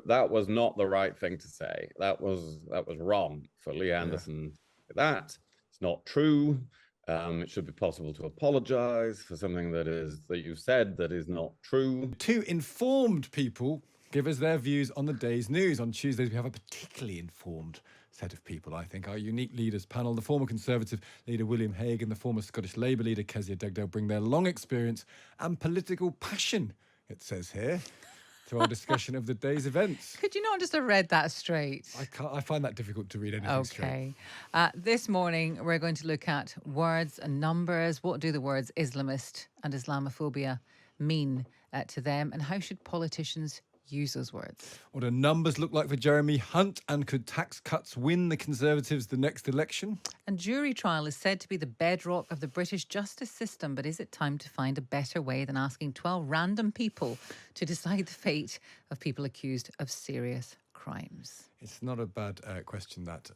that was not the right thing to say. That was wrong for Lee Anderson. That it's not true. It should be possible to apologize for something that you've said that is not true. Two informed people give us their views on the day's news. On Tuesdays, we have a particularly informed set of people, I think. Our unique leaders panel, the former Conservative leader William Hague and the former Scottish Labour leader Kezia Dugdale, bring their long experience and political passion, it says here, to our discussion of the day's events. Could you not just have read that straight? I find that difficult to read anything straight. Okay. This morning, we're going to look at words and numbers. What do the words Islamist and Islamophobia mean to them? And how should politicians use those words? What do numbers look like for Jeremy Hunt? And could tax cuts win the Conservatives the next election? And jury trial is said to be the bedrock of the British justice system, but is it time to find a better way than asking 12 random people to decide the fate of people accused of serious crimes? It's not a bad question that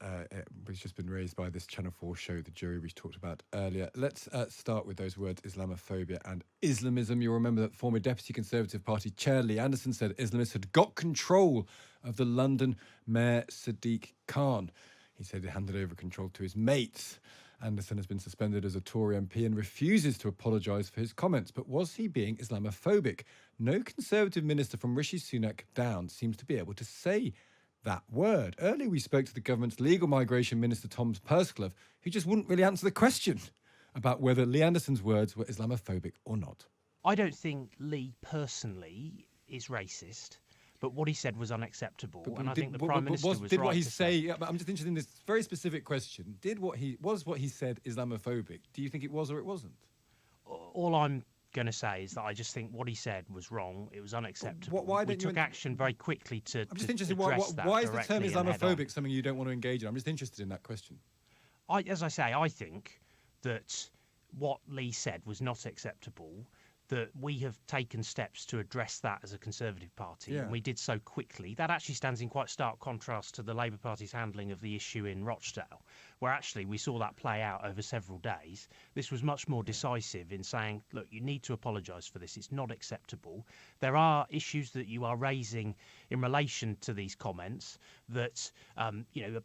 has just been raised by this Channel 4 show, The Jury, we talked about earlier. Let's start with those words, Islamophobia and Islamism. You'll remember that former Deputy Conservative Party Chair Lee Anderson said Islamists had got control of the London Mayor Sadiq Khan. He said he handed over control to his mates. Anderson has been suspended as a Tory MP and refuses to apologise for his comments. But was he being Islamophobic? No Conservative minister from Rishi Sunak down seems to be able to say that word. Earlier we spoke to the government's legal migration minister, Tom Pursglove, who just wouldn't really answer the question about whether Lee Anderson's words were Islamophobic or not. I don't think Lee personally is racist, but what he said was unacceptable, and I think the Prime Minister was did right what he to say. I'm just interested in this very specific question. What he said Islamophobic? Do you think it was or it wasn't? All I'm going to say is that I just think what he said was wrong. It was unacceptable. We took action very quickly to I'm just interested. address that why is the term directly and head Islamophobic on. something you don't want to engage in? I'm just interested in that question. As I say, I think that what Lee said was not acceptable, that we have taken steps to address that as a Conservative Party, and we did so quickly. That actually stands in quite stark contrast to the Labour Party's handling of the issue in Rochdale, where actually we saw that play out over several days. This was much more decisive in saying, look, you need to apologise for this. It's not acceptable. There are issues that you are raising in relation to these comments that, are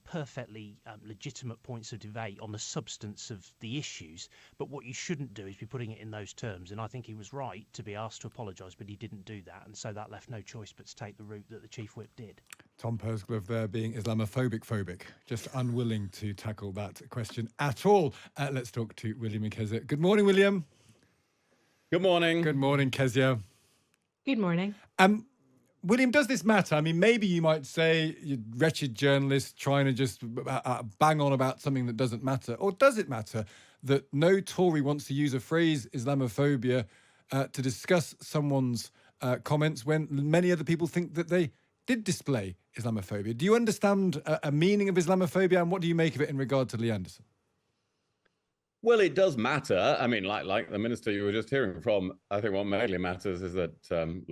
perfectly legitimate points of debate on the substance of the issues. But what you shouldn't do is be putting it in those terms. And I think he was right to be asked to apologise, but he didn't do that. And so that left no choice but to take the route that the Chief Whip did. Tom Pursglove there being Islamophobic, just unwilling to tackle that question at all. Let's talk to William and Kezia. Good morning, William. Good morning. Good morning, Kezia. Good morning. William, does this matter? I mean, maybe you might say you're wretched journalist trying to just bang on about something that doesn't matter. Or does it matter that no Tory wants to use a phrase, Islamophobia, to discuss someone's comments when many other people think that they did display Islamophobia? Do you understand a meaning of Islamophobia, and what do you make of it in regard to Lee Anderson? Well, it does matter. I mean, like the minister you were just hearing from, I think what mainly matters is that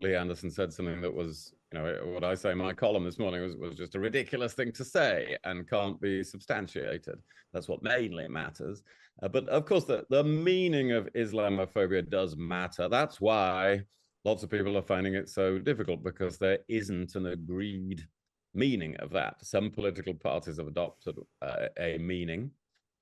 Lee Anderson said something that was, what I say in my column this morning was just a ridiculous thing to say and can't be substantiated. That's what mainly matters. But of course, the meaning of Islamophobia does matter. That's why lots of people are finding it so difficult, because there isn't an agreed meaning of that. Some political parties have adopted a meaning.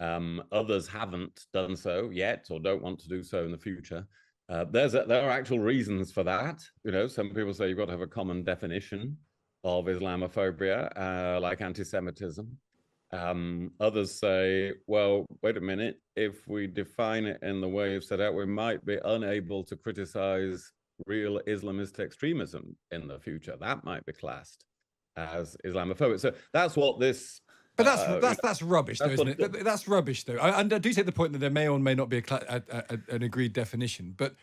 Others haven't done so yet or don't want to do so in the future. There are actual reasons for that. Some people say you've got to have a common definition of Islamophobia, like anti-Semitism. Others say, well, wait a minute, if we define it in the way you've set out, we might be unable to criticize real Islamist extremism in the future. That might be classed as Islamophobic. So that's what this... But that's rubbish, though, isn't it? That's rubbish, though. I do take the point that there may or may not be an agreed definition, but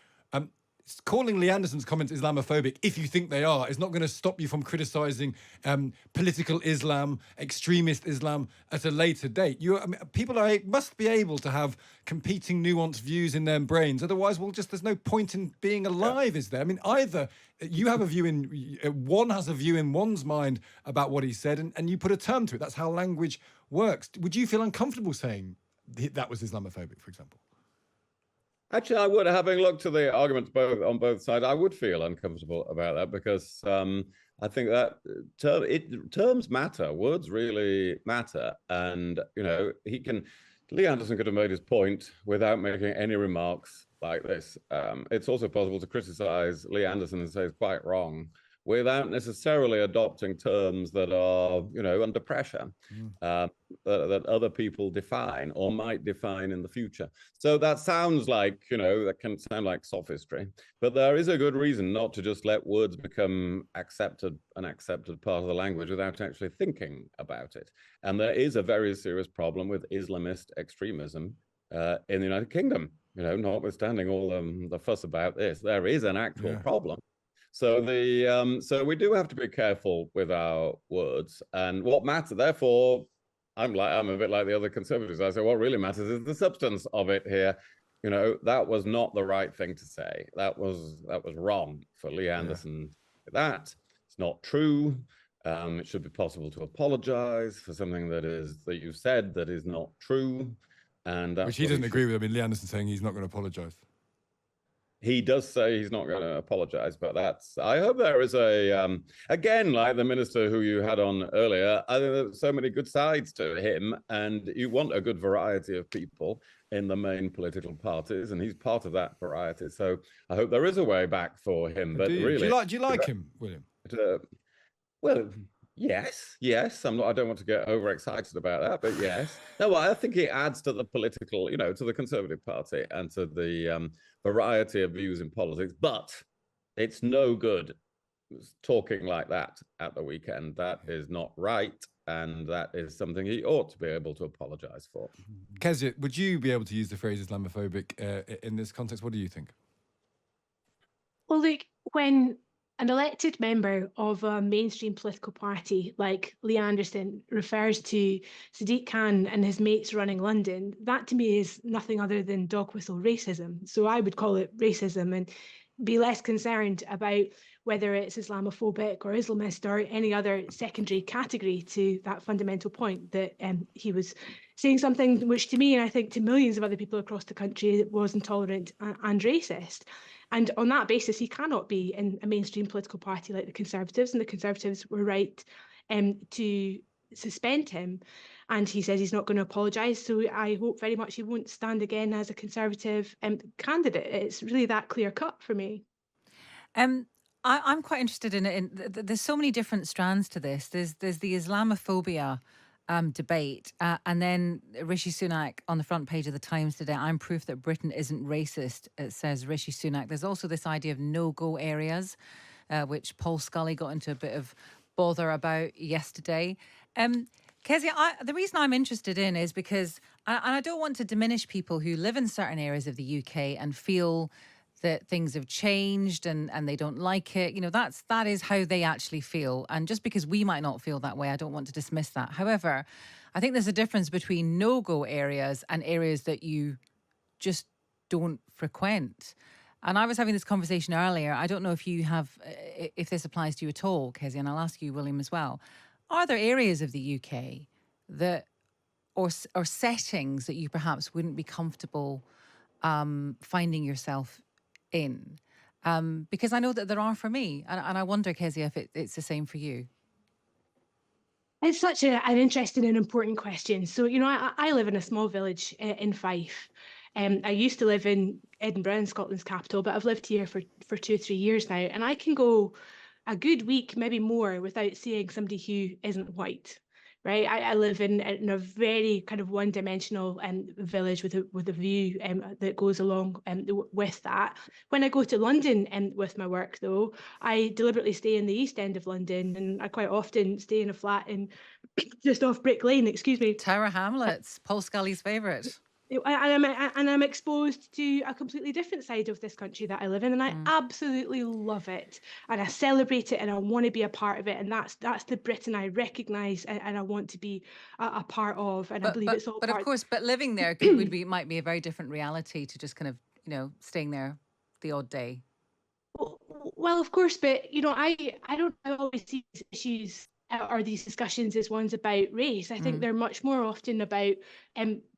calling Lee Anderson's comments Islamophobic, if you think they are, is not going to stop you from criticising political Islam, extremist Islam at a later date. People must be able to have competing nuanced views in their brains. Otherwise, there's no point in being alive, is there? I mean, either you have a view one has a view in one's mind about what he said, and you put a term to it. That's how language works. Would you feel uncomfortable saying that was Islamophobic, for example? Actually, I would, having looked at the arguments on both sides, I would feel uncomfortable about that, because I think that terms matter. Words really matter, and Lee Anderson could have made his point without making any remarks like this. It's also possible to criticize Lee Anderson and say he's quite wrong without necessarily adopting terms that are, under pressure, that other people define or might define in the future. So that sounds like, that can sound like sophistry, but there is a good reason not to just let words become an accepted part of the language without actually thinking about it. And there is a very serious problem with Islamist extremism in the United Kingdom. Notwithstanding all the fuss about this, there is an actual problem. So so we do have to be careful with our words, and what matters. Therefore, I'm a bit like the other conservatives. I say what really matters is the substance of it here. That was not the right thing to say. That was wrong for Lee Anderson. That it's not true. It should be possible to apologize for something that you said that is not true, and that's which he doesn't agree with. I mean, Lee Anderson saying he's not going to apologize. He does say he's not going to apologize, but I hope there is again, like the minister who you had on earlier, I think there's so many good sides to him, and you want a good variety of people in the main political parties, and he's part of that variety. So I hope there is a way back for him. But really, do you like him, William? Well, yes. I don't want to get overexcited about that, but yes. No, I think it adds to the political, to the Conservative Party and to the variety of views in politics. But it's no good talking like that at the weekend. That is not right, and that is something he ought to be able to apologise for. Kezia, would you be able to use the phrase Islamophobic in this context? What do you think? Well, look, when an elected member of a mainstream political party like Lee Anderson refers to Sadiq Khan and his mates running London, that to me is nothing other than dog whistle racism. So I would call it racism and be less concerned about whether it's Islamophobic or Islamist or any other secondary category to that fundamental point that he was saying something which to me, and I think to millions of other people across the country, was intolerant and racist. And on that basis, he cannot be in a mainstream political party like the Conservatives, and the Conservatives were right to suspend him. And he says he's not going to apologise. So I hope very much he won't stand again as a Conservative candidate. It's really that clear cut for me. I'm quite interested in it. There's so many different strands to this. There's the Islamophobia debate. And then Rishi Sunak on the front page of the Times today, I'm proof that Britain isn't racist, it says Rishi Sunak. There's also this idea of no-go areas, which Paul Scully got into a bit of bother about yesterday. Kezia, the reason I'm interested in is because, and I don't want to diminish people who live in certain areas of the UK and feel that things have changed and they don't like it. That is how they actually feel. And just because we might not feel that way, I don't want to dismiss that. However, I think there's a difference between no-go areas and areas that you just don't frequent. And I was having this conversation earlier. I don't know if this applies to you at all, Kezia, and I'll ask you, William, as well. Are there areas of the UK or settings that you perhaps wouldn't be comfortable finding yourself in? Because I know that there are for me, and I wonder, Kezia, if it's the same for you. It's such an interesting and important question. So, I live in a small village in Fife. I used to live in Edinburgh, in Scotland's capital, but I've lived here for 2 or 3 years now, and I can go a good week, maybe more, without seeing somebody who isn't white. Right, I live in a very kind of one-dimensional village with a view that goes along with that. When I go to London with my work, though, I deliberately stay in the East End of London, and I quite often stay in a flat in just off Brick Lane. Excuse me, Tower Hamlets, Paul Scully's favourite. And I'm exposed to a completely different side of this country that I live in, and I absolutely love it, and I celebrate it, and I want to be a part of it, and that's the Britain I recognise and I want to be a part of, and I believe it's all. But of course, living there might be a very different reality to just kind of staying there the odd day. Well, of course, but I always see issues are these discussions as ones about race. I think they're much more often about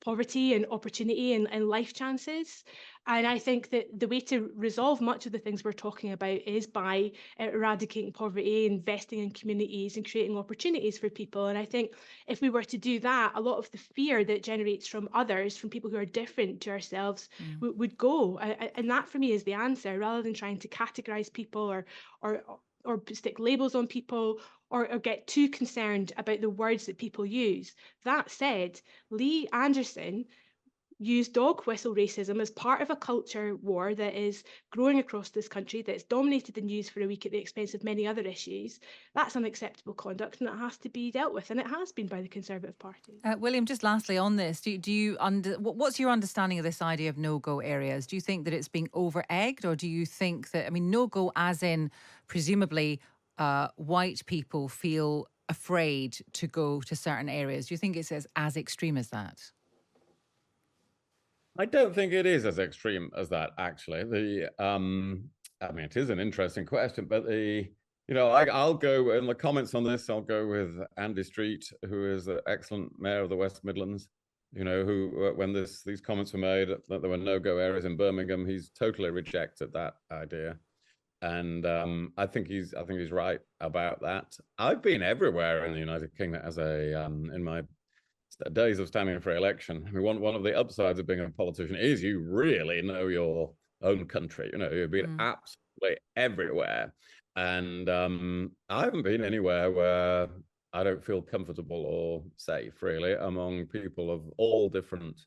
poverty and opportunity and life chances. And I think that the way to resolve much of the things we're talking about is by eradicating poverty, investing in communities and creating opportunities for people. And I think if we were to do that, a lot of the fear that generates from others, from people who are different to ourselves, would go. And that for me is the answer, rather than trying to categorize people or stick labels on people or get too concerned about the words that people use. That said, Lee Anderson used dog whistle racism as part of a culture war that is growing across this country, that's dominated the news for a week at the expense of many other issues. That's unacceptable conduct, and it has to be dealt with, and it has been by the Conservative Party. William, just lastly on this, what's your understanding of this idea of no-go areas? Do you think that it's being over-egged, or do you think that, I mean, no-go as in presumably white people feel afraid to go to certain areas? Do you think it's as extreme as that? I don't think it is as extreme as that, actually. I mean, it is an interesting question, but I'll go in the comments on this. I'll go with Andy Street, who is the excellent mayor of the West Midlands. Who when these comments were made that there were no-go areas in Birmingham, he's totally rejected that idea. And I think he's right about that. I've been everywhere in the United Kingdom as in my days of standing for election. I mean, one of the upsides of being a politician is you really know your own country. You've been absolutely everywhere. And I haven't been anywhere where I don't feel comfortable or safe, really, among people of all different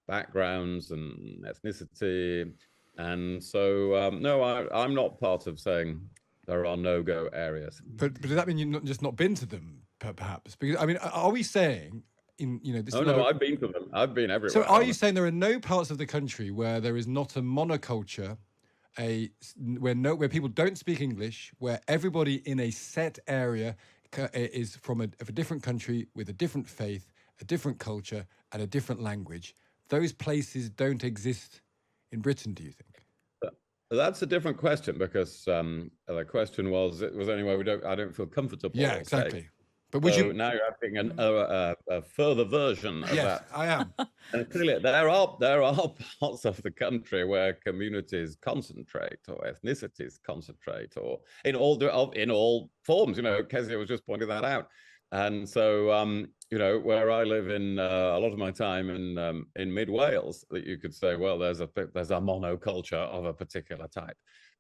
backgrounds and ethnicity. And so, no, I'm not part of saying there are no-go areas. But does that mean you've just not been to them, perhaps? Because, I mean, are we saying... I've been to them. I've been everywhere. So are you saying there are no parts of the country where there is not a monoculture, where people don't speak English, where everybody in a set area is from a different country with a different faith, a different culture, and a different language? Those places don't exist in Britain, do you think? That's a different question, because the question was anyway. I don't feel comfortable. Yeah, exactly. Safe. But would you now you're asking a further version of that? Yes, I am. And clearly, there are parts of the country where communities concentrate, or ethnicities concentrate, or in all forms. Kezia was just pointing that out. And so, where I live in a lot of my time in mid Wales, that you could say, well, there's a monoculture of a particular type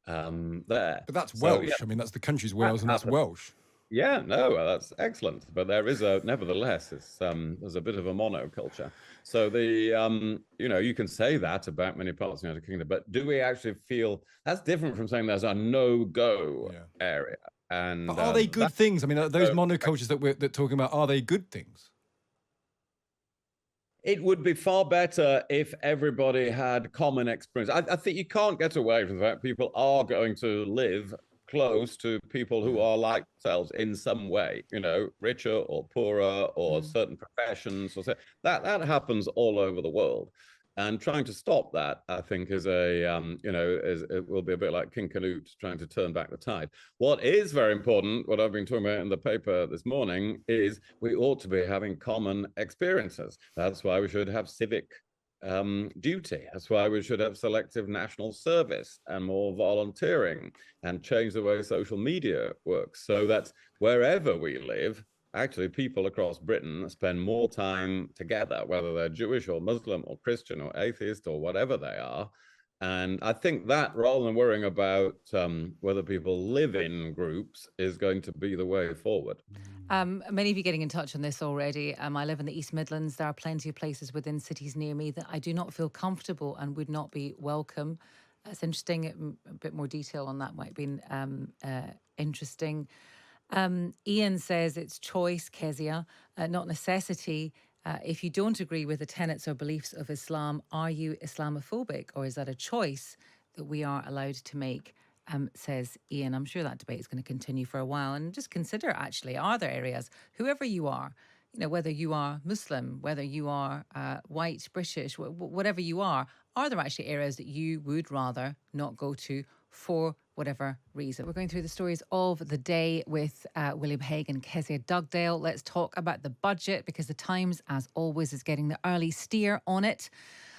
there. But that's Welsh. Yeah. I mean, that's the country's Wales, and that's Welsh. Yeah, no, that's excellent. But there is nevertheless, there's a bit of a monoculture. So you can say that about many parts of the United Kingdom, but do we actually feel that's different from saying there's a no-go area? And but are they good things? I mean, those monocultures that we're talking about, are they good things? It would be far better if everybody had common experience. I think you can't get away from the fact people are going to live close to people who are like themselves in some way, richer or poorer or certain professions or so. That happens all over the world. And trying to stop that, I think, is it will be a bit like King Canute trying to turn back the tide. What is very important, what I've been talking about in the paper this morning, is we ought to be having common experiences. That's why we should have civic duty. That's why we should have selective national service and more volunteering and change the way social media works, so that wherever we live, actually people across Britain spend more time together, whether they're Jewish or Muslim or Christian or atheist or whatever they are. And I think that, rather than worrying about whether people live in groups, is going to be the way forward. Many of you getting in touch on this already. I live in the East Midlands. There are plenty of places within cities near me that I do not feel comfortable and would not be welcome. It's interesting. A bit more detail on that might have been interesting. Ian says it's choice, Kezia, not necessity. If you don't agree with the tenets or beliefs of Islam, are you Islamophobic, or is that a choice that we are allowed to make? Says Ian. I'm sure that debate is going to continue for a while. And just consider, actually, are there areas, whoever you are, whether you are Muslim, whether you are white, British, whatever you are there actually areas that you would rather not go to for whatever reason. We're going through the stories of the day with William Hague and Kezia Dugdale. Let's talk about the budget, because the Times, as always, is getting the early steer on it.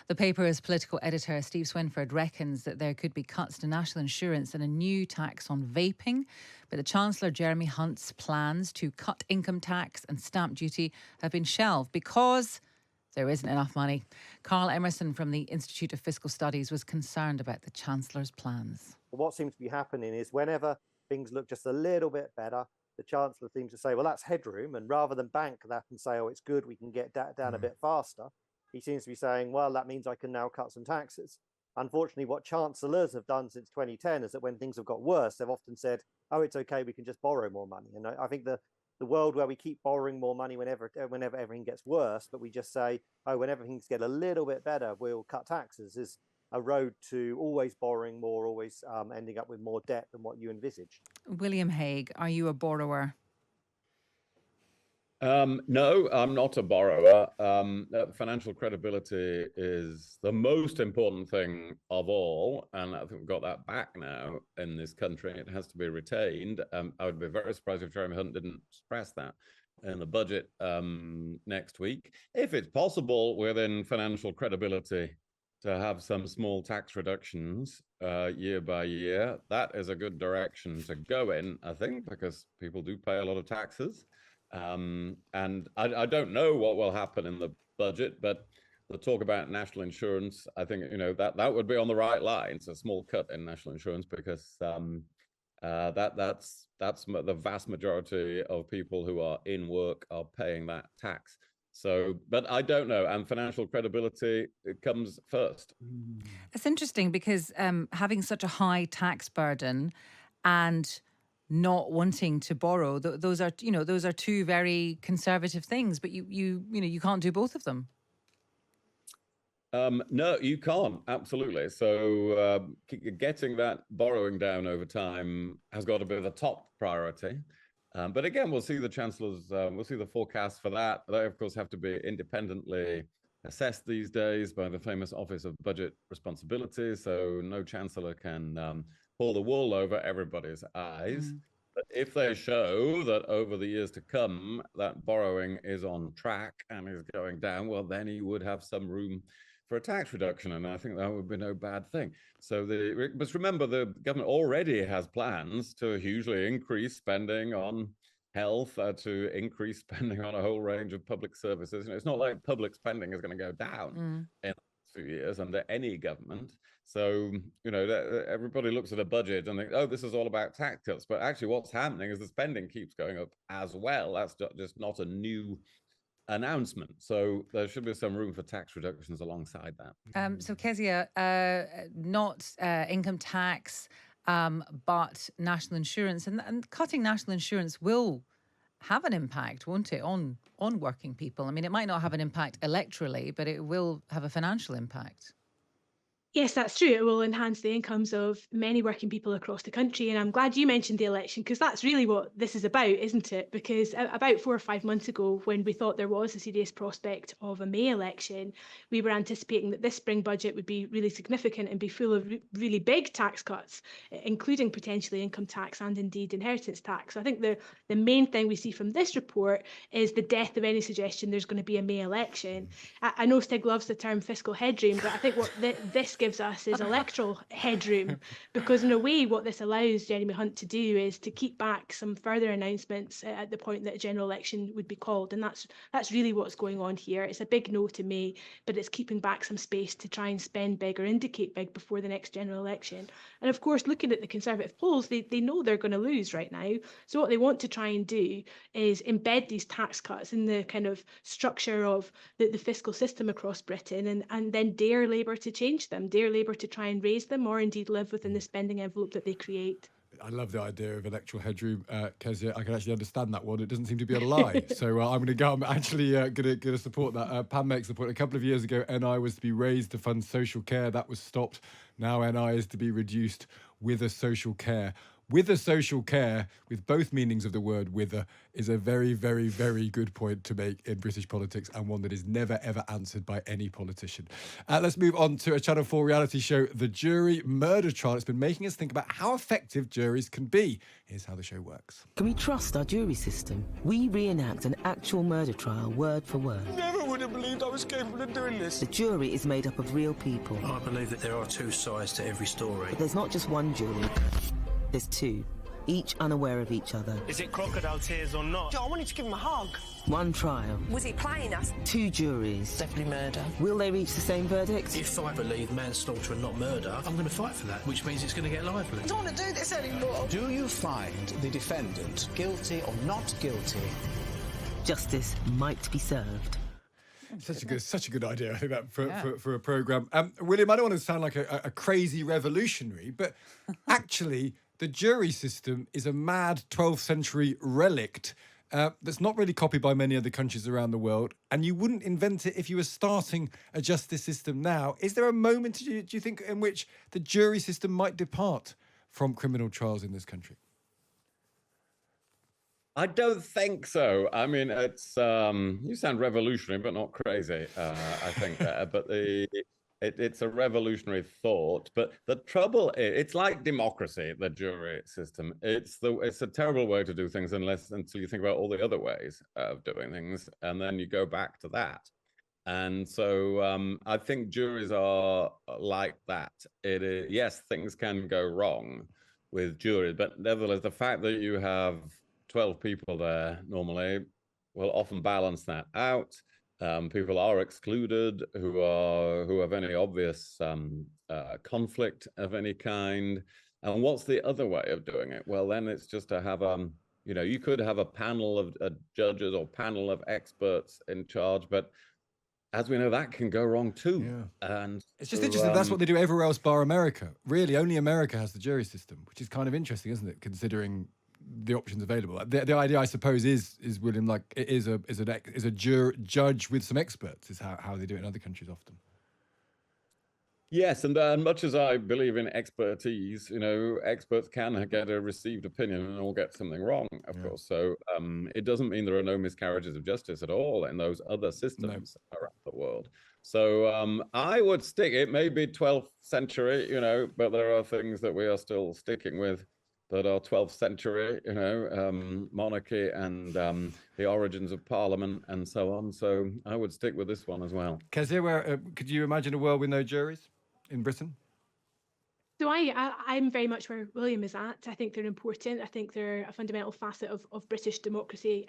The paper's political editor, Steve Swinford, reckons that there could be cuts to national insurance and a new tax on vaping. But the Chancellor, Jeremy Hunt's plans to cut income tax and stamp duty have been shelved because there isn't enough money. Carl Emerson from the Institute of Fiscal Studies was concerned about the Chancellor's plans. What seems to be happening is whenever things look just a little bit better, the Chancellor seems to say, well, that's headroom. And rather than bank that and say, oh, it's good, we can get that down a bit faster, he seems to be saying, well, that means I can now cut some taxes. Unfortunately, what chancellors have done since 2010 is that when things have got worse, they've often said, oh, it's okay, we can just borrow more money. And I think the world where we keep borrowing more money whenever everything gets worse, but we just say, oh, whenever things get a little bit better, we'll cut taxes, is a road to always borrowing more, always ending up with more debt than what you envisaged. William Hague, are you a borrower? No, I'm not a borrower. Financial credibility is the most important thing of all, and I think we've got that back now in this country. It has to be retained. I would be very surprised if Jeremy Hunt didn't stress that in the budget next week. If it's possible within financial credibility to have some small tax reductions year by year, that is a good direction to go in, I think, because people do pay a lot of taxes. And I don't know what will happen in the budget, but the talk about national insurance, I think, that would be on the right line. It's a small cut in national insurance because that's the vast majority of people who are in work are paying that tax. So, but I don't know. And financial credibility, it comes first. It's interesting because having such a high tax burden and not wanting to borrow, those are two very conservative things, but you can't do both of them. No, you can't. Absolutely. So getting that borrowing down over time has got to be the top priority. But again, we'll see the Chancellor's, we'll see the forecast for that. They, of course, have to be independently assessed these days by the famous Office of Budget Responsibility. So no Chancellor can pull the wool over everybody's eyes. But if they show that over the years to come, that borrowing is on track and is going down, well, then he would have some room for a tax reduction. And I think that would be no bad thing. So but remember, the government already has plans to hugely increase spending on health, to increase spending on a whole range of public services. It's not like public spending is going to go down in the next few years under any government. So, everybody looks at a budget and thinks, oh, this is all about tax cuts. But actually what's happening is the spending keeps going up as well. That's just not a new announcement. So there should be some room for tax reductions alongside that. So Kezia, not income tax, but national insurance. And cutting national insurance will have an impact, won't it, on working people? I mean, it might not have an impact electorally, but it will have a financial impact. Yes, that's true. It will enhance the incomes of many working people across the country. And I'm glad you mentioned the election, because that's really what this is about, isn't it? Because about 4 or 5 months ago, when we thought there was a serious prospect of a May election, we were anticipating that this spring budget would be really significant and be full of really big tax cuts, including potentially income tax and indeed inheritance tax. I think the main thing we see from this report is the death of any suggestion there's going to be a May election. I know Stig loves the term fiscal headroom, but I think what this gives us is electoral headroom, because in a way what this allows Jeremy Hunt to do is to keep back some further announcements at the point that a general election would be called. And that's really what's going on here. It's a big no to May, but it's keeping back some space to try and spend big or indicate big before the next general election. And of course, looking at the Conservative polls, they know they're going to lose right now. So what they want to try and do is embed these tax cuts in the kind of structure of the fiscal system across Britain, and then dare Labour to change them, dare Labour to try and raise them, or indeed live within the spending envelope that they create. I love the idea of electoral headroom, Kezia. I can actually understand that one. It doesn't seem to be a lie. So I'm going to go. I'm actually going to support that. Pam makes the point. A couple of years ago, NI was to be raised to fund social care. That was stopped. Now NI is to be reduced with a social care. Wither social care, with both meanings of the word wither, is a very, very, very good point to make in British politics, and one that is never, ever answered by any politician. Let's move on to a Channel 4 reality show, The Jury murder trial. It's been making us think about how effective juries can be. Here's how the show works. Can we trust our jury system? We reenact an actual murder trial, word for word. Never would have believed I was capable of doing this. The jury is made up of real people. I believe that there are two sides to every story. But there's not just one jury. There's two, each unaware of each other. Is it crocodile tears or not? I wanted to give him a hug. One trial. Was he playing us? Two juries. Definitely murder. Will they reach the same verdict? If I believe manslaughter and not murder, I'm going to fight for that, which means it's going to get lively. I don't want to do this anymore. Do you find the defendant guilty or not guilty? Justice might be served. Such a good idea, I think, that for a programme. William, I don't want to sound like a crazy revolutionary, but actually the jury system is a mad 12th century relict that's not really copied by many other countries around the world, and you wouldn't invent it if you were starting a justice system now. Is there a moment, do you think, in which the jury system might depart from criminal trials in this country? I don't think so. I mean, it's you sound revolutionary, but not crazy. I think, but it's a revolutionary thought. But the trouble is, it's like democracy, the jury system. It's a terrible way to do things until you think about all the other ways of doing things, and then you go back to that. And so I think juries are like that. Yes, things can go wrong with juries, but nevertheless, the fact that you have 12 people there normally will often balance that out. People are excluded who have any obvious conflict of any kind. And what's the other way of doing it? Well, then it's just to have you could have a panel of judges or panel of experts in charge, but as we know, that can go wrong too. Yeah. And it's just interesting. That's what they do everywhere else bar America. Really, only America has the jury system, which is kind of interesting, isn't it? Considering the options available. The idea, I suppose, is William, like it is a judge with some experts. Is how they do it in other countries often. Yes, and much as I believe in expertise, experts can get a received opinion and all get something wrong, of course. So it doesn't mean there are no miscarriages of justice at all in those other systems around the world. So I would stick. It may be 12th century, but there are things that we are still sticking with that are 12th century, monarchy and the origins of Parliament and so on. So I would stick with this one as well. Kezia, could you imagine a world with no juries in Britain? So I'm very much where William is at. I think they're important. I think they're a fundamental facet of British democracy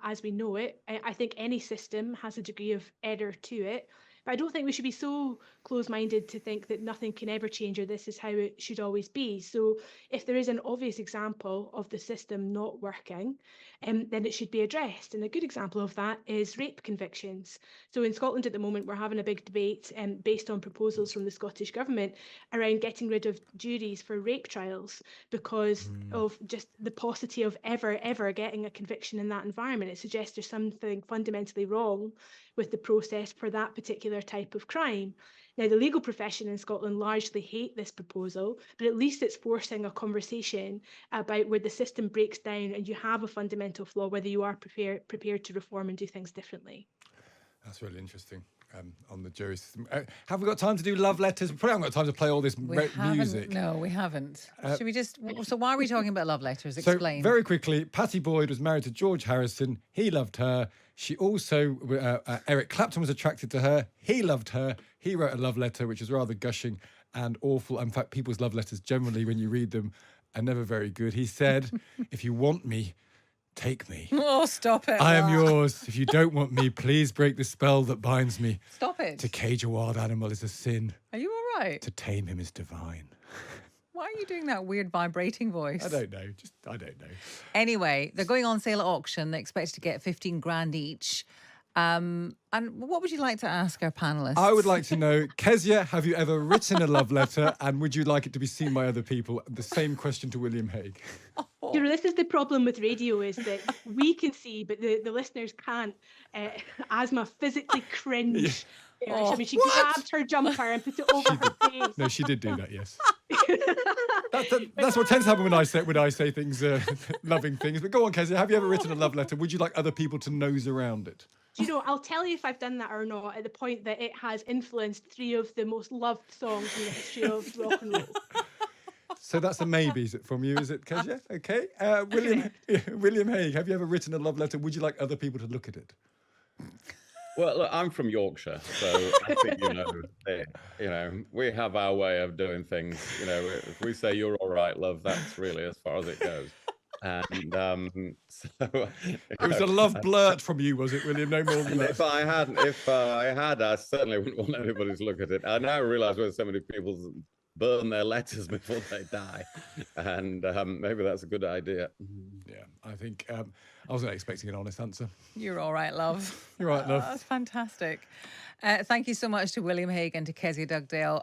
as we know it. I think any system has a degree of error to it. But I don't think we should be so close-minded to think that nothing can ever change or this is how it should always be. So if there is an obvious example of the system not working, then it should be addressed. And a good example of that is rape convictions. So in Scotland at the moment, we're having a big debate based on proposals from the Scottish Government around getting rid of juries for rape trials because of just the paucity of ever getting a conviction in that environment. It suggests there's something fundamentally wrong with the process for that particular type of crime. Now, the legal profession in Scotland largely hate this proposal, but at least it's forcing a conversation about where the system breaks down and you have a fundamental flaw, whether you are prepared to reform and do things differently. That's really interesting. On the jury system. Have we got time to do love letters? We probably haven't got time to play all this music. No, we haven't. Should we just... So why are we talking about love letters? Explain. So very quickly, Patty Boyd was married to George Harrison. He loved her. She also... Eric Clapton was attracted to her. He loved her. He wrote a love letter, which is rather gushing and awful. In fact, people's love letters, generally, when you read them, are never very good. He said, if you want me, take me. Oh, stop it. I am yours. If you don't want me, please break the spell that binds me. Stop it. To cage a wild animal is a sin. Are you all right? To tame him is divine. Why are you doing that weird vibrating voice? I don't know. I don't know. Anyway, they're going on sale at auction. They're expected to get 15 grand each. And what would you like to ask our panellists? I would like to know, Kezia, have you ever written a love letter and would you like it to be seen by other people? The same question to William Hague. You know, this is the problem with radio, is that we can see, but the listeners can't. Asma physically cringed. I mean, she grabbed her jumper and put it over her face. No, she did do that, yes. That's what tends to happen when I say things, loving things. But go on, Kezia, have you ever written a love letter? Would you like other people to nose around it? Do you know, I'll tell you if I've done that or not at the point that it has influenced 3 of the most loved songs in the history of rock and roll. So that's a maybe from you, is it, Kezia? Okay. William Hague, have you ever written a love letter? Would you like other people to look at it? Well, look, I'm from Yorkshire, so I think, we have our way of doing things. If we say "you're all right, love," that's really as far as it goes. And it was a love blurt from you, was it, William? No more than that. If I had, I certainly wouldn't want anybody to look at it. I now realise where so many people burn their letters before they die, and maybe that's a good idea. Yeah, I think I wasn't expecting an honest answer. You're all right, love. You're all right, love. That's fantastic. Thank you so much to William Hague and to Kezia Dugdale.